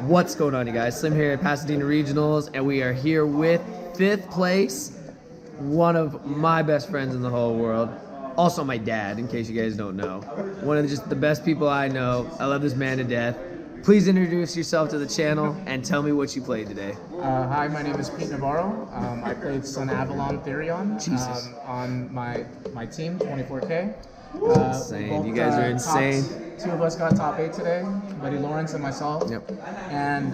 What's going on, you guys? Slim here at Pasadena Regionals, and we are here with 5th place, one of my best friends in the whole world. Also my dad, in case you guys don't know. One of just the best people I know. I love this man to death. Please introduce yourself to the channel and tell me what you played today. Hi, my name is Pete Navarro. I played SUNAVALON THERION on my team, 24K. Insane. You guys are insane. Two of us got top 8 today, Buddy Lawrence and myself. Yep. And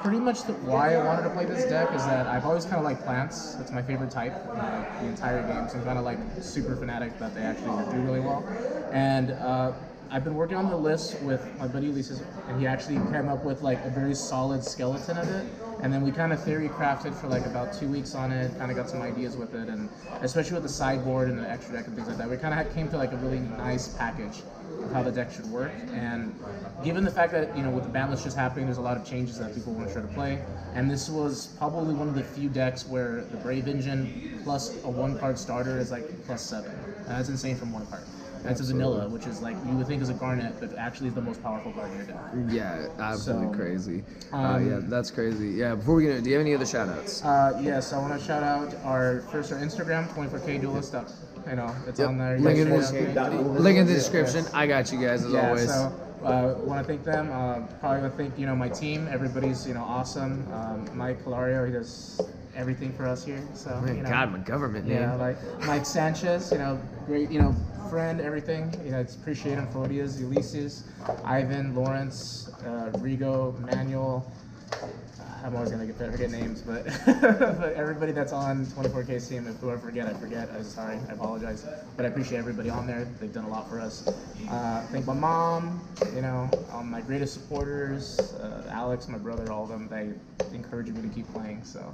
pretty much why I wanted to play this deck is that I've always kind of liked plants. That's my favorite type the entire game. So I'm kind of like super fanatic that they actually do really well. And I've been working on the list with my buddy Melius, and he actually came up with like a very solid skeleton of it. And then we kind of theory crafted for like about 2 weeks on it, kind of got some ideas with it, and especially with the sideboard and the extra deck and things like that, we kind of came to like a really nice package of how the deck should work. And given the fact that, you know, with the ban list just happening, there's a lot of changes that people weren't sure to play. And this was probably one of the few decks where the Brave Engine plus a 1-card starter is like +7. That's insane from 1 card. That's a vanilla, which is like, you would think is a Garnet, but actually is the most powerful card in your deck. Yeah, absolutely crazy. Yeah, that's crazy. Yeah, before we get into, do you have any other shout outs? Yes, I want to shout out our Instagram, 24K Duelist. You know, it's on there. Link in the description. I got you guys as always. So want to thank them. Probably want to thank, you know, my team. Everybody's, you know, awesome. Mike Hilario, he does everything for us here. So you know, God, my government name. Yeah, like Mike Sanchez, you know, great, you know, friend, everything. You know, it's appreciate him. Fodias, Ulysses, Ivan, Lawrence, Rigo, Manuel. I'm always gonna forget names, but but everybody that's on 24K's team, if whoever I forget. I'm sorry, I apologize. But I appreciate everybody on there. They've done a lot for us. Thank my mom, you know, my greatest supporters, Alex, my brother, all of them. They encourage me to keep playing. So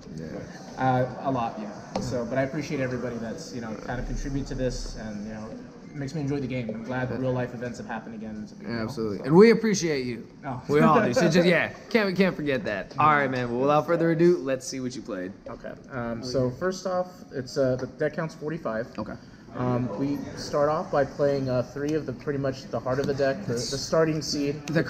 a lot, yeah. So, but I appreciate everybody that's, you know, kind of contribute to this, and you know, it makes me enjoy the game. I'm glad that real life events have happened again. Absolutely, so. And we appreciate you. Oh. We all do. So just can't forget that. All right, man. Well, without further ado, let's see what you played. Okay. So first off, it's the deck counts 45. Okay. We start off by playing 3 of the pretty much the heart of the deck, the starting seed. The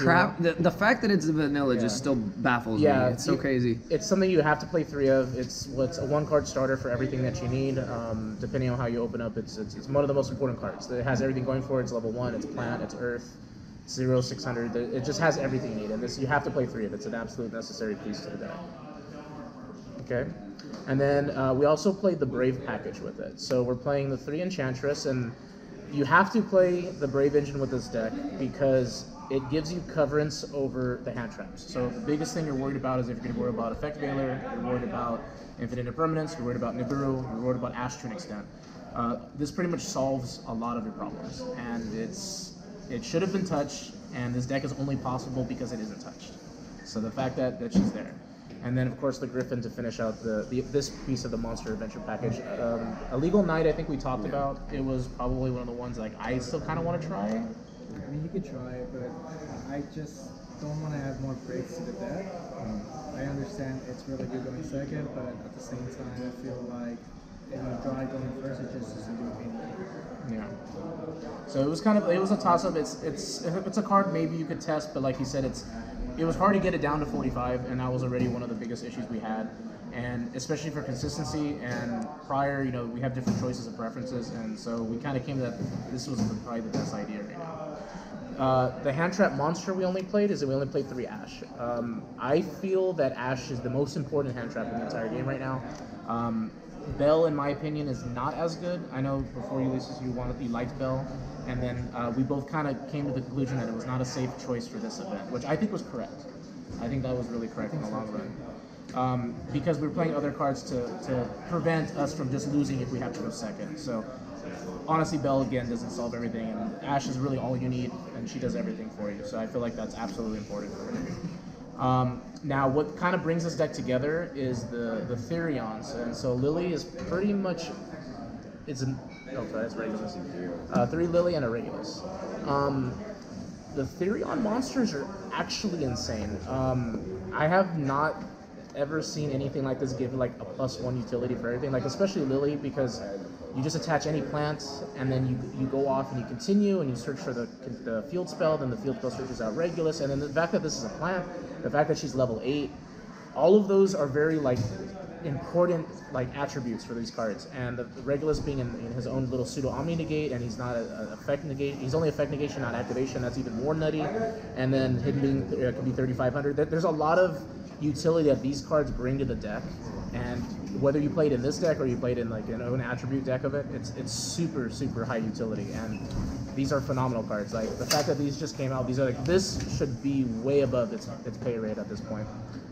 fact that it's a vanilla just still baffles me. It's so crazy. It's something you have to play 3 of. It's a 1-card starter for everything that you need. Depending on how you open up, it's one of the most important cards. It has everything going for it. It's level 1. It's plant. It's earth. 0, 600. It just has everything you need, and this you have to play 3 of. It's an absolute necessary piece to the deck. Okay. And then we also played the Brave package with it. So we're playing the 3 Enchantress, and you have to play the Brave Engine with this deck because it gives you coverance over the hand traps. So the biggest thing you're worried about is if you're going to worry about Effect Veiler, you're worried about Infinite Impermanence, you're worried about Nibiru, you're worried about Ash to an extent. This pretty much solves a lot of your problems, and it should have been touched, and this deck is only possible because it isn't touched. So the fact that she's there. And then, of course, the Griffin to finish out this piece of the Monster Adventure package. Illegal Knight, I think we talked about. It was probably one of the ones like I still kind of want to try. I mean, you could try it, but I just don't want to add more breaks to the deck. I understand it's really good going second, but at the same time, I feel like if you try going first, it just doesn't do anything. Yeah. So it was a toss-up. It's a card maybe you could test, but like you said, it was hard to get it down to 45, and that was already one of the biggest issues we had. And especially for consistency and prior, you know, we have different choices and preferences, and so we kind of came to that this was probably the best idea right now. The hand trap monster we only played 3 Ash. I feel that Ash is the most important hand trap in the entire game right now. Bell, in my opinion, is not as good. I know before Ulysses you liked Bell, and then we both kind of came to the conclusion that it was not a safe choice for this event, which I think was correct. I think that was really correct in the long run. Because we were playing other cards to prevent us from just losing if we have to go second. So honestly, Bell again doesn't solve everything, and Ash is really all you need, and she does everything for you. So I feel like that's absolutely important for her. Now, what kind of brings this deck together is the Therions, and so Lily is pretty much that's Regulus. 3 Lily and a Regulus. The Therion monsters are actually insane. I have not ever seen anything like this give like a +1 utility for everything, like especially Lily, because you just attach any plant, and then you go off and you continue and you search for the field spell. Then the field spell searches out Regulus, and then the fact that this is a plant, the fact that she's level 8, all of those are very like important like attributes for these cards. And the Regulus being in his own little pseudo omni negate, and he's not a effect negate. He's only effect negation, not activation. That's even more nutty. And then hidden being could be 3,500. There's a lot of utility that these cards bring to the deck, and whether you played in this deck or you played in like an own attribute deck of it, it's super high utility. And these are phenomenal cards. Like the fact that these just came out, these are like, this should be way above its pay rate at this point.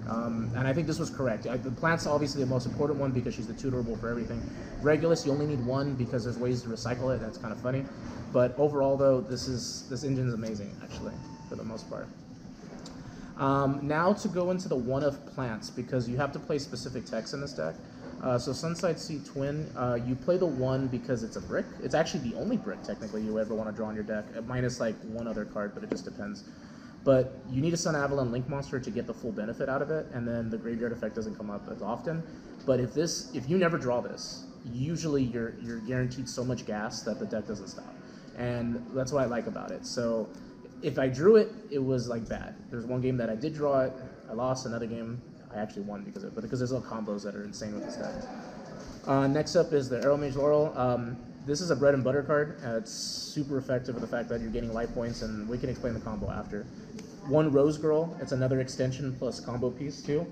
And I think this was correct. The plant's obviously the most important one because she's the tutorable for everything. Regulus, you only need one because there's ways to recycle it. That's kind of funny. But overall, though, this engine is amazing, actually, for the most part. Now to go into the one of plants, because you have to play specific techs in this deck. So Sunside Sea Twin, you play the one because it's a brick. It's actually the only brick, technically, you ever want to draw on your deck, minus like one other card, but it just depends. But you need a SUNAVALON Link monster to get the full benefit out of it, and then the graveyard effect doesn't come up as often. But if you never draw this, usually you're guaranteed so much gas that the deck doesn't stop. And that's what I like about it. So if I drew it, it was like bad. There's one game that I did draw it, I lost. Another game I actually won because of it, but because there's little combos that are insane with this deck. Next up is the Arrow Mage Laurel. This is a bread and butter card. It's super effective with the fact that you're getting life points, and we can explain the combo after. One Rose Girl, it's another extension plus combo piece too.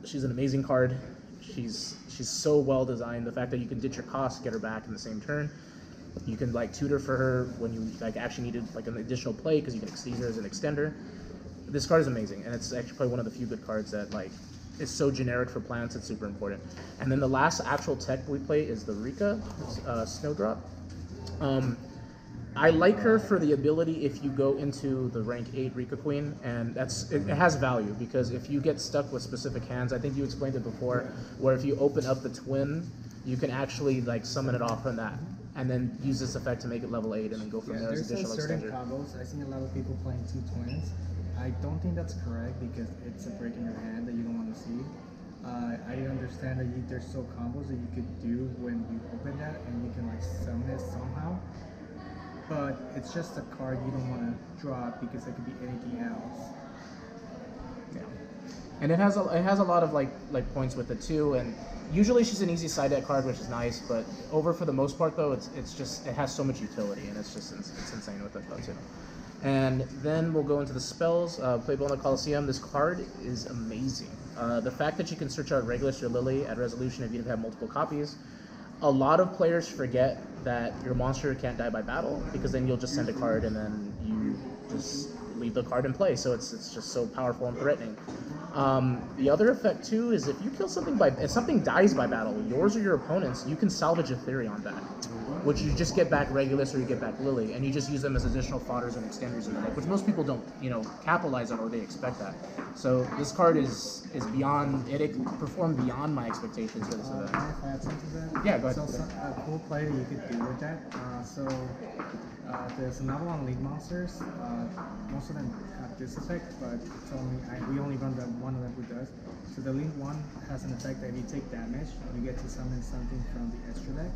She's an amazing card. She's so well designed. The fact that you can ditch your cost, get her back in the same turn. You can like tutor for her when you like actually needed like an additional play because you can use her as an extender. This card is amazing, and it's actually probably one of the few good cards that like is so generic for plants. It's super important. And then the last actual tech we play is the Rika Snowdrop. I like her for the ability if you go into the rank 8 Rika Queen, and it has value because if you get stuck with specific hands, I think you explained it before, where if you open up the twin, you can actually like summon it off from that, and then use this effect to make it level 8, and then go from there as additional certain extender. combos. I've seen a lot of people playing 2 twins. I don't think that's correct because it's a break in your hand that you don't want to see. I understand that there's still combos that you could do when you open that, and you can like summon it somehow. But it's just a card you don't want to drop because it could be anything else. Yeah, and it has a lot of like points with it too. And usually she's an easy side deck card, which is nice. But for the most part though, it's just it has so much utility, and it's insane with it though too. And then we'll go into the spells. Playable in the Coliseum. This card is amazing. The fact that you can search out Regulus or Lily at resolution if you have multiple copies. A lot of players forget that your monster can't die by battle because then you'll just send a card and then you just leave the card in play. So it's just so powerful and threatening. The other effect too is if you kill something if something dies by battle, yours or your opponent's, you can salvage a Therion back, which you just get back Regulus or you get back Lily, and you just use them as additional fodders and extenders in the deck, which most people don't, capitalize on or they expect that. So this card is beyond it performed beyond my expectations for this event. Can I add something to that? Yeah, go ahead. So a cool play that you could do with that. There's SUNAVALON League monsters. Most of them have this effect, but we only run the one of them who does. So the League one has an effect that if you take damage, you get to summon something from the extra deck.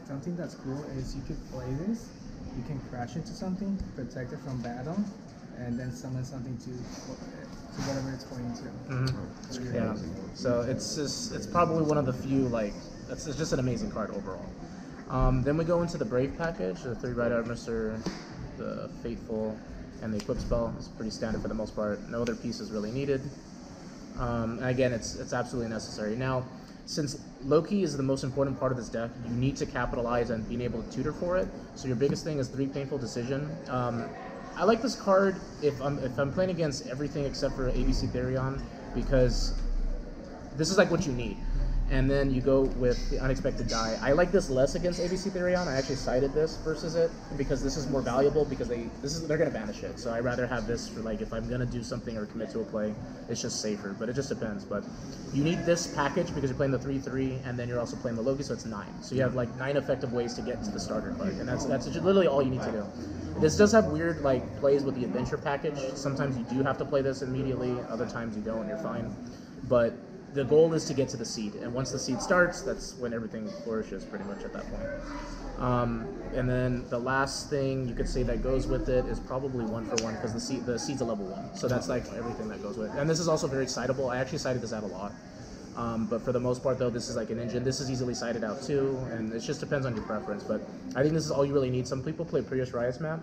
Something that's cool is you could play this. You can crash into something, protect it from battle, and then summon something to whatever it's going to. Yeah. So it's probably one of the few it's just an amazing card overall. Then we go into the Brave package, the 3 Red Armister, the Fateful, and the Equip spell. It's pretty standard for the most part. No other piece is really needed. And again, it's absolutely necessary. Now, since Loki is the most important part of this deck, you need to capitalize on being able to tutor for it. So your biggest thing is 3 Painful Decision. I like this card if I'm playing against everything except for ABC Therion, because this is like what you need. And then you go with the Unexpected Die. I like this less against ABC Therion. I actually sided this versus it because this is more valuable because they're gonna banish it. So I'd rather have this for if I'm gonna do something or commit to a play, it's just safer. But it just depends. But you need this package because you're playing the 3/3, and then you're also playing the Loki, so it's 9. So you have 9 effective ways to get to the starter card, and that's literally all you need to do. This does have weird plays with the adventure package. Sometimes you do have to play this immediately. Other times you don't, and you're fine. But the goal is to get to the seed, and once the seed starts, that's when everything flourishes pretty much at that point. And then the last thing you could say that goes with it is probably 1-for-1 because the seed's a level 1, so that's like everything that goes with it. And this is also very citable. I actually cited this out a lot. But for the most part, though, this is like an engine. This is easily cited out too, and it just depends on your preference. But I think this is all you really need. Some people play Prius Riot's map.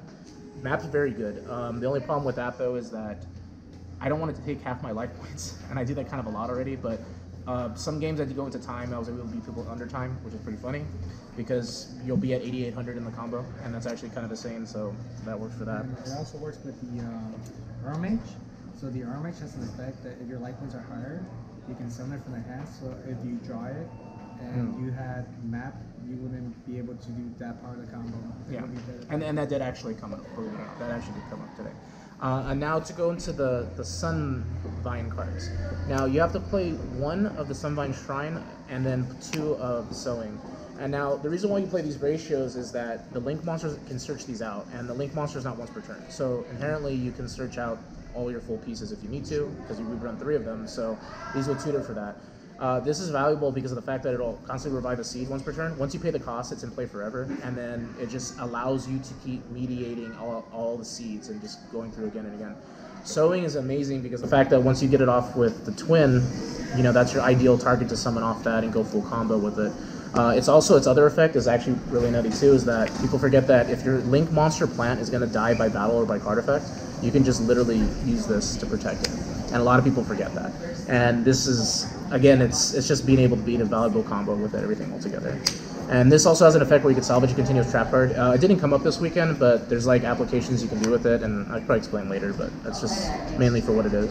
Map's very good. The only problem with that, though, is that I don't want it to take half my life points, and I do that kind of a lot already. But some games that you go into time, I was able to beat people under time, which is pretty funny, because you'll be at 8,800 in the combo, and that's actually kind of insane. So that works for that. And it also works with the RMH. So the RMH has an effect that if your life points are higher, you can summon it from the hand. So if you draw it and you had map, you wouldn't be able to do that part of the combo. Yeah, and that did actually come up. Believe it or not, that actually did come up today. And now to go into the Sunvine cards. Now you have to play 1 of the Sunvine Shrine and then 2 of Sowing. And now the reason why you play these ratios is that the Link monsters can search these out, and the Link monster is not once per turn. So inherently you can search out all your full pieces if you need to, because we run 3 of them, so these will tutor for that. This is valuable because of the fact that it'll constantly revive a seed once per turn. Once you pay the cost, it's in play forever, and then it just allows you to keep mediating all the seeds and just going through again and again. Sowing is amazing because the fact that once you get it off with the twin, you know, that's your ideal target to summon off that and go full combo with it. It's also, its other effect is actually really nutty too, is that people forget that if your Link monster plant is going to die by battle or by card effect, you can just literally use this to protect it. And a lot of people forget that. And this is, again, it's just being able to beat a valuable combo with everything altogether. And this also has an effect where you can salvage a continuous trap card. It didn't come up this weekend, but there's like applications you can do with it, and I'll probably explain later, but that's just mainly for what it is.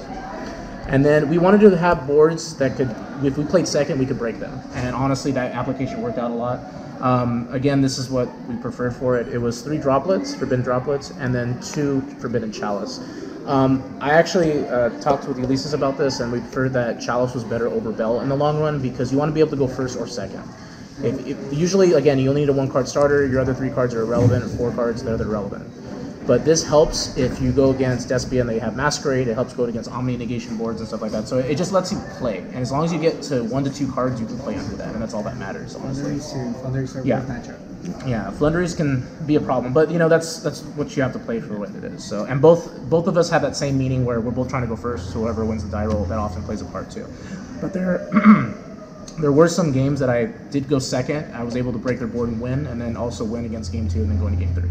And then we wanted to have boards that could, if we played second, we could break them. And honestly, that application worked out a lot. Again, this is what we preferred for it. It was 3 droplets, forbidden droplets, and then 2 forbidden chalice. I actually talked with Ulysses about this, and we preferred that chalice was better over bell in the long run because you want to be able to go first or second. Usually, again, you only need a 1-card starter. Your other 3 cards are irrelevant, or 4 cards, they're irrelevant. But this helps if you go against Despia and they have Masquerade. It helps go against Omni negation boards and stuff like that. So it just lets you play. And as long as you get to 1 to 2 cards, you can play under that. And that's all that matters, honestly. Flunderies are Yeah. matchup. Yeah, Flunderies can be a problem. But, you know, that's what you have to play for what it is. So, and both of us have that same meaning where we're both trying to go first. So whoever wins the die roll, that often plays a part too. But there were some games that I did go second. I was able to break their board and win, and then also win against game 2 and then go into game 3.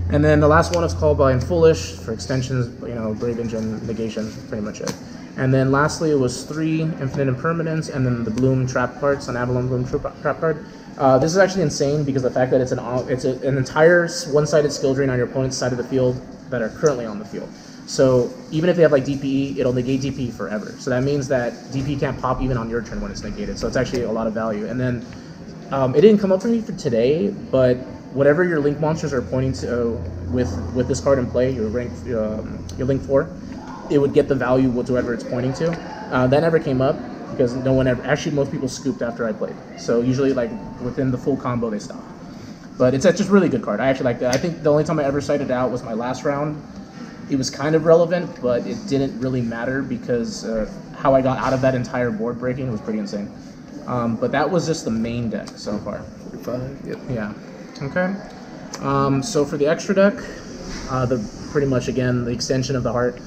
And then the last one is called by and Foolish for extensions, you know, Brave Engine, Negation, pretty much it. And then lastly, it was 3 Infinite Impermanence, and then the Bloom Trap card, SUNAVALON Bloom Trap card. This is actually insane because of the fact that it's an entire one-sided skill drain on your opponent's side of the field that are currently on the field. So even if they have like DPE, it'll negate DPE forever. So that means that DPE can't pop even on your turn when it's negated. So it's actually a lot of value. And then it didn't come up for me for today, but whatever your Link monsters are pointing to with this card in play, your Link 4, it would get the value whatsoever it's pointing to. That never came up because no one ever, actually most people scooped after I played. So usually like within the full combo they stop. But it's just really good card. I actually like that. I think the only time I ever cited it out was my last round. It was kind of relevant, but it didn't really matter because how I got out of that entire board breaking was pretty insane. But that was just the main deck so far. 45, yep. Yeah. Okay. So for the extra deck, pretty much again the extension of the heart.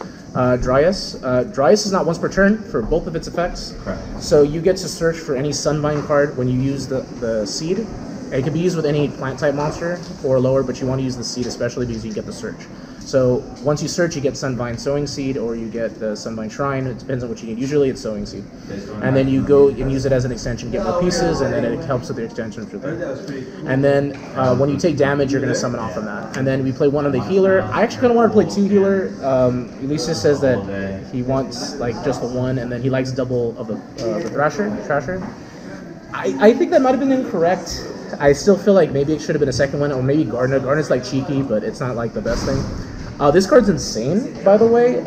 Dryas. Dryas is not once per turn for both of its effects. Correct. So you get to search for any Sunvine card when you use the seed. It can be used with any plant type monster or lower, but you want to use the seed especially because you get the search. So once you search, you get Sunvine Sowing Seed or you get the Sunvine Shrine. It depends on what you need. Usually it's Sowing Seed. And then you go and use it as an extension, get more pieces, and then it helps with the extension for that. And then when you take damage, you're going to summon off from that. And then we play 1 of the healer. I actually kind of want to play 2 healer. Ulysses says that he wants like just the 1, and then he likes double of the Thrasher. I think that might have been incorrect. I still feel like maybe it should have been a second one, or maybe Gardener. Gardener's like cheeky, but it's not like the best thing. This card's insane, by the way.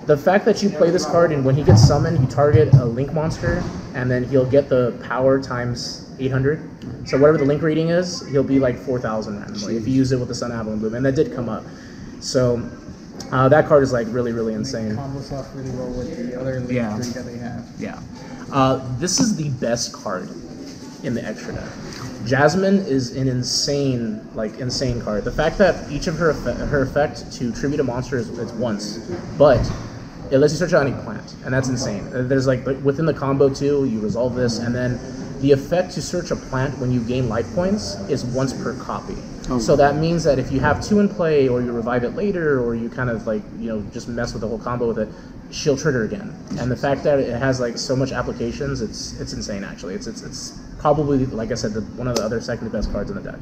The fact that you play this card and when he gets summoned, you target a Link monster, and then he'll get the power times 800. So whatever the Link rating is, he'll be like 4,000 randomly if you use it with the SUNAVALON Bloom, and that did come up. So That card is like really insane. Combos off really well with the other Elite 3 that they have. Yeah. This is the best card in the extra deck. Jasmine is an insane card. The fact that each of her effect to tribute a monster is once, but it lets you search out any plant, and that's insane. There's like within the combo too, you resolve this, and then the effect to search a plant when you gain life points is once per copy. Oh. So that means that if you have 2 in play, or you revive it later, or you kind of like just mess with the whole combo with it, she'll trigger again. And the fact that it has like so much applications, it's insane actually. It's probably, like I said, one of the other second best cards in the deck.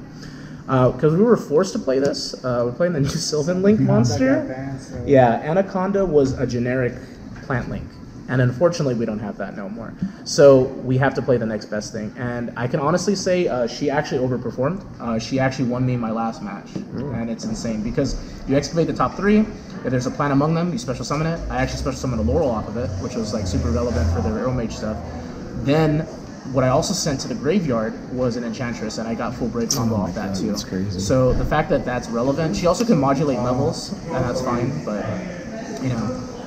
Because we were forced to play this. We're playing the new Sylvan Link monster. Banned, so. Yeah, Anaconda was a generic plant link. And unfortunately, we don't have that no more. So we have to play the next best thing. And I can honestly say she actually overperformed. She actually won me my last match. And it's insane because you excavate the top 3. If there's a plant among them, you special summon it. I actually special summoned a Laurel off of it, which was like super relevant for their Arrow Mage stuff. Then what I also sent to the graveyard was an Enchantress, and I got full Brave combo off that too. That's crazy. So the fact that that's relevant, she also can modulate levels, and that's fine, but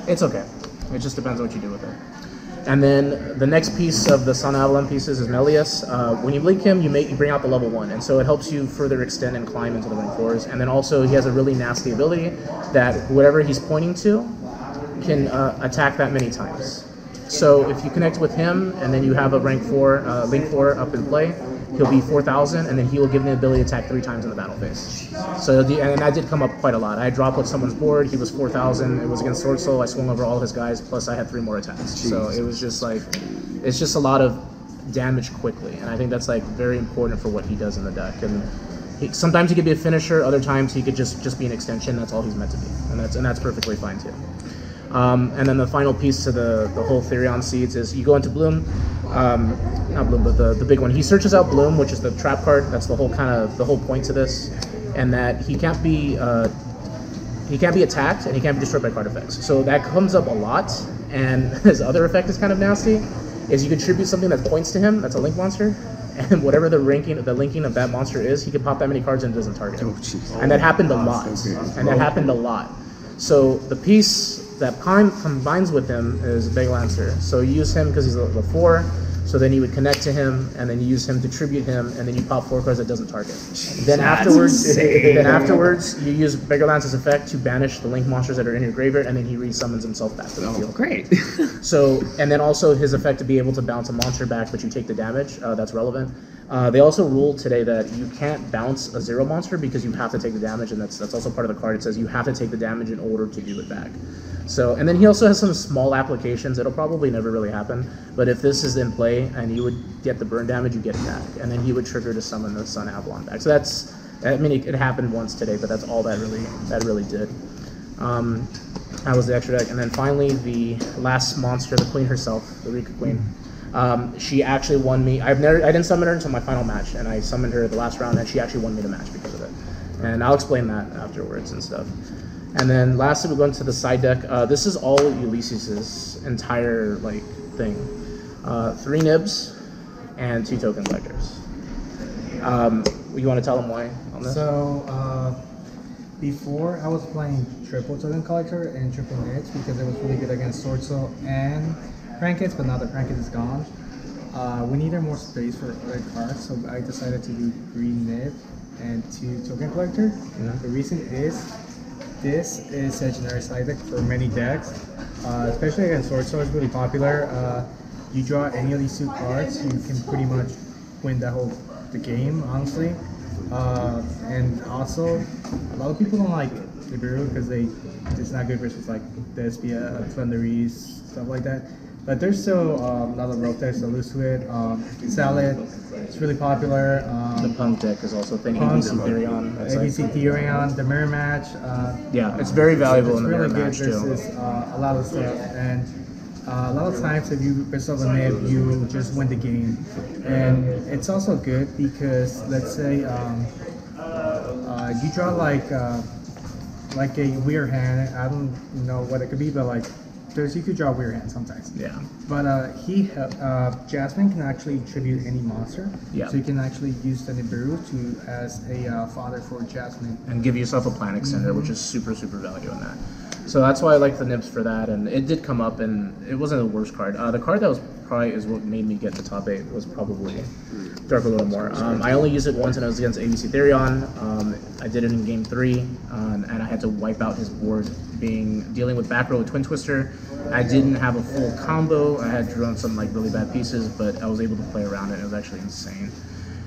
it's okay. It just depends on what you do with it. And then the next piece of the SUNAVALON pieces is Melius. When you blink him, you bring out the level 1, and so it helps you further extend and climb into the rank 4s. And then also he has a really nasty ability that whatever he's pointing to can attack that many times. So if you connect with him and then you have a rank 4, link 4 up in play, he'll be 4,000, and then he will give the ability to attack 3 times in the battle phase. So and that did come up quite a lot. I dropped with someone's board. He was 4,000. It was against Sword Soul. I swung over all his guys. Plus I had 3 more attacks. Jeez. So it was just like, it's just a lot of damage quickly, and I think that's like very important for what he does in the deck. And sometimes he could be a finisher. Other times he could just be an extension. That's all he's meant to be, and that's perfectly fine too. And then the final piece to the whole Therion seeds is you go into Bloom, not Bloom, but the big one. He searches out Bloom, which is the trap card. That's the whole point to this, and that he can't be attacked and he can't be destroyed by card effects. So that comes up a lot. And his other effect is kind of nasty. Is you contribute something that points to him. That's a link monster. And whatever the linking of that monster is, he can pop that many cards and it doesn't target him. And that happened a lot. And that happened a lot. So the piece that combines with him is Big Lancer. So you use him because he's level 4. So then you would connect to him, and then you use him to tribute him, and then you pop 4 cards that doesn't target. Then afterwards, you use Beggar Lance's effect to banish the link monsters that are in your graveyard, and then he resummons himself back to the field. Great. So, and then also his effect to be able to bounce a monster back, but you take the damage. That's relevant. They also ruled today that you can't bounce a 0 monster because you have to take the damage, and that's also part of the card. It says you have to take the damage in order to do it back. So, and then he also has some small applications. It'll probably never really happen, but if this is in play and you would get the burn damage, you get it back, and then he would trigger to summon the SUNAVALON back. So that's, I mean, it happened once today, but that's all that really did. That was the extra deck, and then finally the last monster, the Queen herself, the Rika Queen. She actually won me. I didn't summon her until my final match, and I summoned her the last round, and she actually won me the match because of it. And I'll explain that afterwards and stuff. And then lastly, we'll go into the side deck. This is all Ulysses' entire thing. 3 nibs and 2 token collectors. You want to tell them why on this? So before I was playing triple token collector and triple nibs because it was really good against Sword Soul and Crankits, but now the Crankit is gone. We needed more space for other cards, so I decided to do 3 nib and 2 token collector. The reason is this is a generic side deck for many decks, especially against Sword Soul. It's really popular. You draw any of these 2 cards, you can pretty much win the game, honestly. And also, a lot of people don't like Nibiru because it's not good versus Despia, Thunderies, stuff like that. But there's still a lot of rogue decks that lose to it. Salad, it's really popular. The Punk deck is also a thing. ABC Therion. ABC Therion, the Mirror Match. Yeah, it's very valuable in the Mirror Match. Match too. It's really good versus a lot of stuff. And a lot of times if you piss off a nib, you just win the game. And it's also good because, let's say, you draw like a weird hand. I don't know what it could be, but you could draw a weird hand sometimes. Yeah. But Jasmine can actually tribute any monster. Yeah. So you can actually use the Nibiru as a fodder for Jasmine. And give yourself a plan extender, which is super, super value in that. So that's why I like the nibs for that, and it did come up, and it wasn't the worst card. The card that was probably is what made me get the top 8 was probably Dark a little more. I only used it once, and it was against ABC Therion. I did it in game 3, and I had to wipe out his board, dealing with back row with Twin Twister. I didn't have a full combo. I had drawn some like really bad pieces, but I was able to play around it. It was actually insane.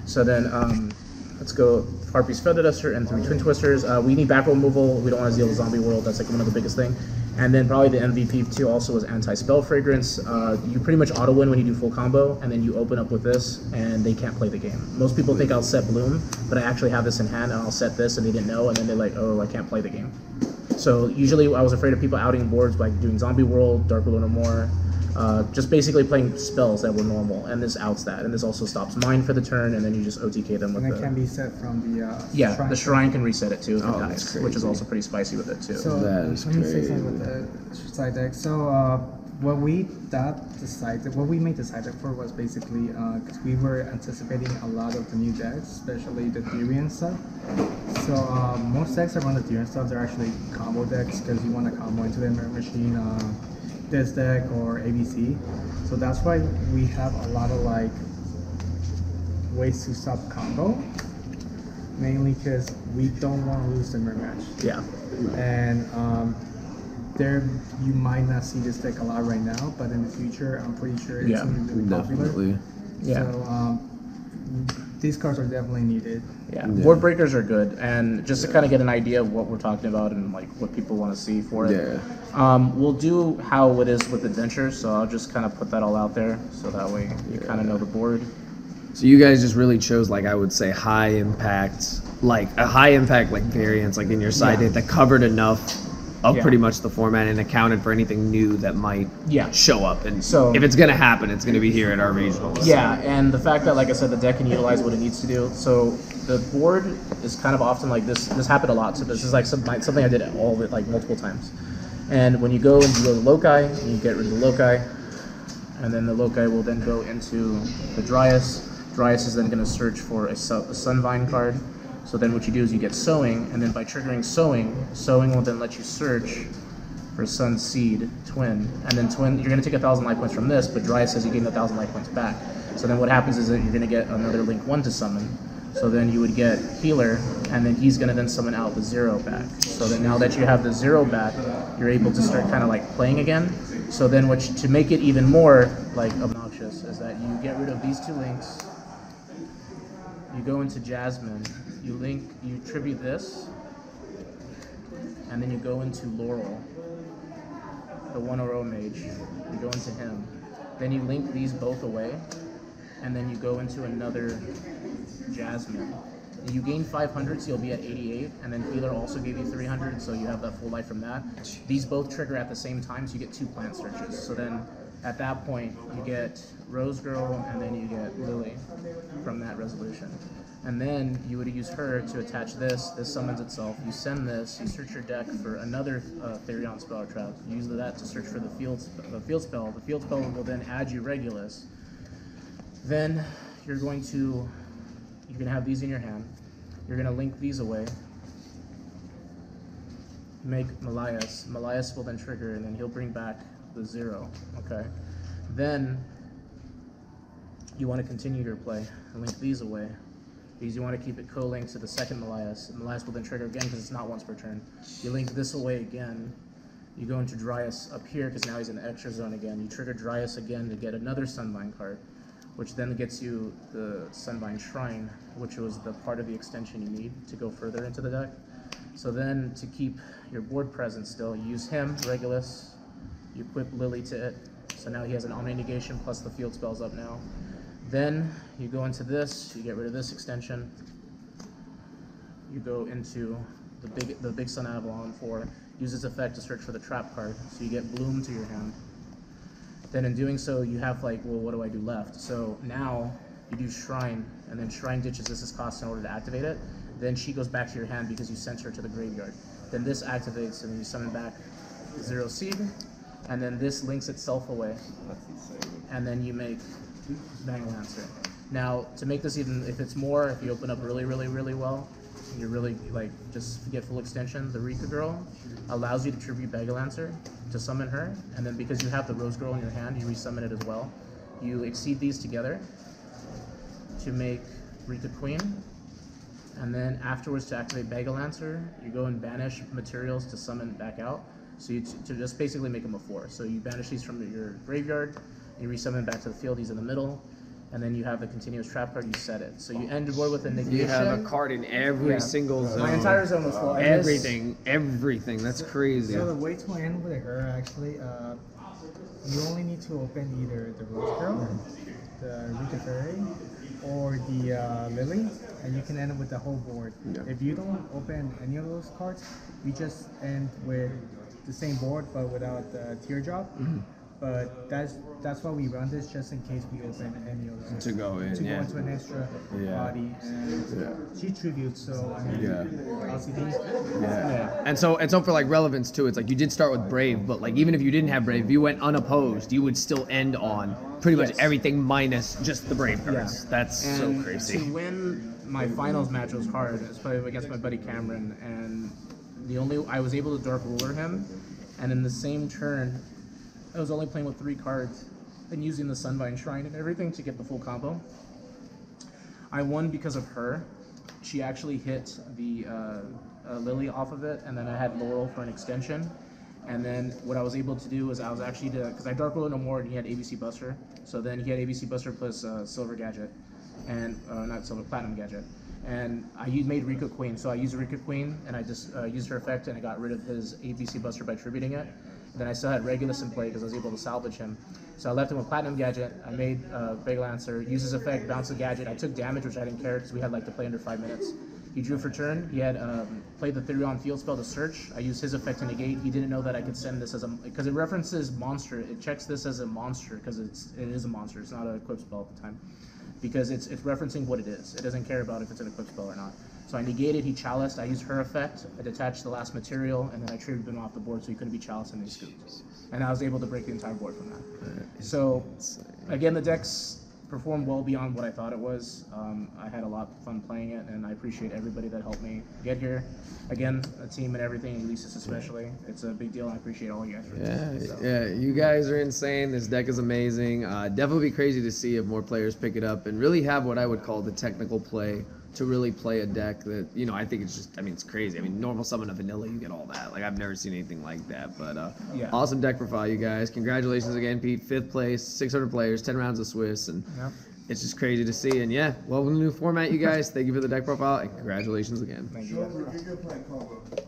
So then let's go Harpy's Feather Duster and 3 Twin Twisters. We need back row removal. We don't want to deal with Zombie World. That's like one of the biggest thing. And then probably the MVP too also was Anti-Spell Fragrance. You pretty much auto-win when you do full combo, and then you open up with this, and they can't play the game. Most people think I'll set Bloom, but I actually have this in hand, and I'll set this, and they didn't know, and then they're like, oh, I can't play the game. So usually I was afraid of people outing boards by doing Zombie World, Dark Below No More, just basically playing spells that were normal, and this outs that, and this also stops mine for the turn, and then you just OTK them with And it can be set from the yeah, shrine. the shrine can reset it too, if it Oh, dies, that's which is crazy. also pretty spicy with it too. So That is let me say crazy. something with the side deck. So what we made the side deck for was basically because we were anticipating a lot of the new decks, especially the Therion stuff. So most decks around the Therion stuff, they're actually combo decks because you want to combo into the Mirror Machine, this deck or ABC. So that's why we have a lot of like ways to stop combo. Mainly because we don't want to lose the mirror match. Yeah. And there you might not see this deck a lot right now, but in the future, I'm pretty sure it's Yeah, going to be really popular. Definitely. Yeah. So these cards are definitely needed. Yeah, board breakers are good, and just to kind of get an idea of what we're talking about and like what people want to see for it. Yeah. We'll do how it is with adventures, so I'll just kind of put that all out there, so that way you kind of know the board. So you guys just really chose, like, I would say high impact, like a high impact like variants, like in your side Yeah. deck that covered enough of Yeah. pretty much the format and accounted for anything new that might Yeah. show up. And So- if it's gonna happen, it's gonna be here at our regionals. Yeah, and the fact that, like I said, the deck can utilize what it needs to do. So the board is kind of often like this. This happened a lot. So this is like something I did all of it like multiple times. And when you go and you go to loci, you get rid of the loci, and then the loci will then go into the Dryas. Dryas is then going to search for a Sunvine card. So then what you do is you get Sowing, and then by triggering Sowing, Sowing will then let you search for Sun Seed Twin, and then Twin, you're going to take 1,000 life points from this, but Dryas says you gain 1,000 life points back. So then what happens is that you're going to get another Link 1 to summon. So then you would get Healer, and then he's going to then summon out the 0 back. So then now that you have the 0 back, you're able to start kind of like playing again. So then to make it even more like obnoxious is that you get rid of these 2 links, you go into Jasmine, you tribute this, and then you go into Laurel, the 1/0 mage, you go into him. Then you link these both away, and then you go into another Jasmine. And you gain 500, so you'll be at 88, and then Healer also gave you 300, so you have that full life from that. These both trigger at the same time, so you get 2 plant searches. So then at that point, you get Rose Girl, and then you get Lily from that resolution. And then you would use her to attach this. This summons itself. You send this. You search your deck for another Therion spell or trap. You use that to search for the field spell. The field spell will then add you Regulus. Then you're going to have these in your hand. You're going to link these away. Make Melius. Melius will then trigger, and then he'll bring back the 0. Okay. Then you want to continue your play and link these away, because you want to keep it co-linked to the second Melius. Melius will then trigger again because it's not once per turn. You link this away again. You go into Dryas up here because now he's in the extra zone again. You trigger Dryas again to get another Sunvine card, which then gets you the Sunvine Shrine, which was the part of the extension you need to go further into the deck. So then to keep your board present still, you use him, Regulus, you equip Lily to it. So now he has an Omni Negation plus the field spells up now. Then you go into this, you get rid of this extension. You go into the big SUNAVALON for, use its effect to search for the trap card. So you get Bloom to your hand. Then in doing so, you have like, well, what do I do left? So now you do Shrine, and then Shrine ditches this cost in order to activate it. Then she goes back to your hand because you sent her to the graveyard. Then this activates, and then you summon back 0 Seed, and then this links itself away. And then you make Bang Lancer. Now, to make this even, if it's more, if you open up really, really, really well, you really like just get full extension. The Rika Girl allows you to tribute Bagalancer to summon her, and then because you have the Rose Girl in your hand, you resummon it as well. You exceed these together to make Rika Queen, and then afterwards to activate Bagalancer, you go and banish materials to summon back out. So you to just basically make them a 4. So you banish these from your graveyard, you resummon back to the field. He's in the middle. And then you have the continuous trap card, you set it. So you end your board with a negation. You have a card in every single zone. My entire zone was full. Everything. That's crazy. So the way to end with her, actually, you only need to open either the Rose Girl, the Rika Fairy, or the Lily, and you can end it with the whole board. Yeah. If you don't open any of those cards, you just end with the same board but without the teardrop. But that's why we run this, just in case we open any of those. To go in, to go into an extra body. And she tributes, so I mean, LCD. Yeah. And so for like relevance too, it's like you did start with Brave, but like even if you didn't have Brave, if you went unopposed, you would still end on pretty much everything minus just the Brave cards. That's and so crazy. To win my finals match was hard. It's probably against my buddy Cameron, and I was able to Dark Ruler him, and in the same turn, I was only playing with 3 cards and using the Sunvine Shrine and everything to get the full combo. I won because of her. She actually hit the Lily off of it, and then I had Laurel for an extension. And then what I was able to do was I was actually because I Dark Ruler no more, and he had ABC Buster. So then he had ABC Buster plus Silver Gadget, and not Silver, Platinum Gadget. And I made Rika Queen, so I used Rika Queen, and I just used her effect, and I got rid of his ABC Buster by tributing it. Then I still had Regulus in play because I was able to salvage him. So I left him with Platinum Gadget. I made Bagalancer, used his effect, bounce the gadget. I took damage, which I didn't care because we had like to play under 5 minutes. He drew for turn. He had played the Therion field spell to search. I used his effect to negate. He didn't know that I could send this as a, because it references monster. It checks this as a monster because it is a monster. It's not an equip spell at the time. Because it's referencing what it is. It doesn't care about if it's an equip spell or not. So I negated, he chaliced, I used her effect, I detached the last material, and then I triggered him off the board so he couldn't be chaliced and he scooped. And I was able to break the entire board from that. So, again, the decks performed well beyond what I thought it was. I had a lot of fun playing it, and I appreciate everybody that helped me get here. Again, a team and everything, Ulysses especially. It's a big deal, and I appreciate all you guys for it. Yeah, you guys are insane. This deck is amazing. Definitely be crazy to see if more players pick it up and really have what I would call the technical play to really play a deck that, you know, I think it's just, I mean, it's crazy. I mean, normal summon a vanilla, you get all that. Like, I've never seen anything like that. But awesome deck profile, you guys. Congratulations again, Pete. 5th place, 600 players, 10 rounds of Swiss, and it's just crazy to see. And yeah, welcome to the new format, you guys. Thank you for the deck profile, and congratulations again. Thank you.